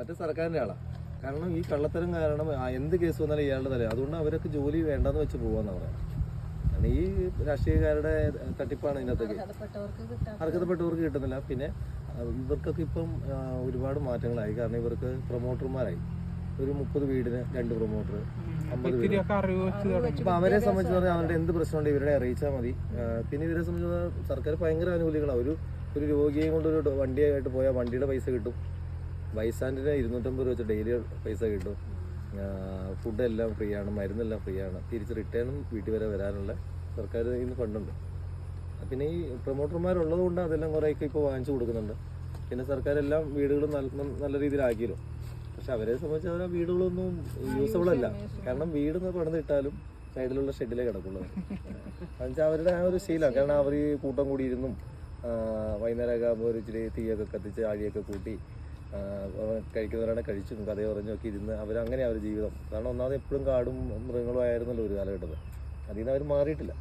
മറ്റേ സർക്കാരിൻ്റെ ആളാണ്. കാരണം ഈ കള്ളത്തരം കാരണം എന്ത് കേസ് വന്നാലും ഇയാളുടെ തലേ. അതുകൊണ്ട് അവരൊക്കെ ജോലി വേണ്ടെന്ന് വെച്ച് പോകാമെന്ന് പറയാം. കാരണം ഈ രാഷ്ട്രീയക്കാരുടെ തട്ടിപ്പാണ് ഇതിനകത്തൊക്കെ. അർഹതപ്പെട്ടവർക്ക് കിട്ടുന്നില്ല. പിന്നെ ഇവർക്കൊക്കെ ഇപ്പം ഒരുപാട് മാറ്റങ്ങളായി. കാരണം ഇവർക്ക് പ്രൊമോട്ടർമാരായി. ഒരു 30 വീടിന് 2 പ്രൊമോട്ടർ, 50 വീട്. അപ്പം അവരെ സംബന്ധിച്ച് പറഞ്ഞാൽ അവരുടെ എന്ത് പ്രശ്നമുണ്ട് ഇവരുടെ അറിയിച്ചാൽ മതി. പിന്നെ ഇവരെ സംബന്ധിച്ച് സർക്കാർ ഭയങ്കര ആനുകൂല്യങ്ങളാണ്. ഒരു രോഗിയെ കൊണ്ടൊരു വണ്ടിയായിട്ട് പോയാൽ വണ്ടിയുടെ പൈസ കിട്ടും. ബൈസ്റ്റാൻഡിന് 250 രൂപ വെച്ച് ഡെയിലി പൈസ കിട്ടും. ഫുഡെല്ലാം ഫ്രീ ആണ്, മരുന്നെല്ലാം ഫ്രീ ആണ്. തിരിച്ച് റിട്ടേണും വീട്ടിൽ വരെ വരാനുള്ള സർക്കാർ ഇന്ന് ഫണ്ടുണ്ട്. പിന്നെ ഈ പ്രൊമോട്ടർമാരുള്ളത് കൊണ്ട് അതെല്ലാം കുറേയൊക്കെ ഇപ്പോൾ വാങ്ങിച്ചു കൊടുക്കുന്നുണ്ട്. പിന്നെ സർക്കാരെല്ലാം വീടുകളും നല്ല രീതിയിലാക്കിയല്ലോ. പക്ഷെ അവരെ സംബന്ധിച്ച് അവർ വീടുകളൊന്നും യൂസബിൾ അല്ല. കാരണം വീട് പണിതിട്ടാലും സൈഡിലുള്ള ഷെഡിലേ കിടക്കുള്ളൂ. എന്നുവെച്ചാൽ അവരുടെ ആ ഒരു ശീലമാണ്. കാരണം അവർ ഈ കൂട്ടം കൂടിയിരുന്നും വൈകുന്നേരമൊക്കെ ആകുമ്പോൾ ഒരു ഇച്ചിരി തീയൊക്കെ കത്തിച്ച് ആഴിയൊക്കെ കൂട്ടി കഴിക്കുന്നവരാണ് കഴിച്ചും കഥ പറഞ്ഞൊക്കെ ഇരുന്ന് അവരങ്ങനെ അവർ ജീവിതം. കാരണം ഒന്നാമത് എപ്പോഴും കാടും മൃഗങ്ങളും ആയിരുന്നല്ലോ ഒരു കാലഘട്ടത്തിൽ. അതിൽ നിന്ന് അവർ മാറിയിട്ടില്ല.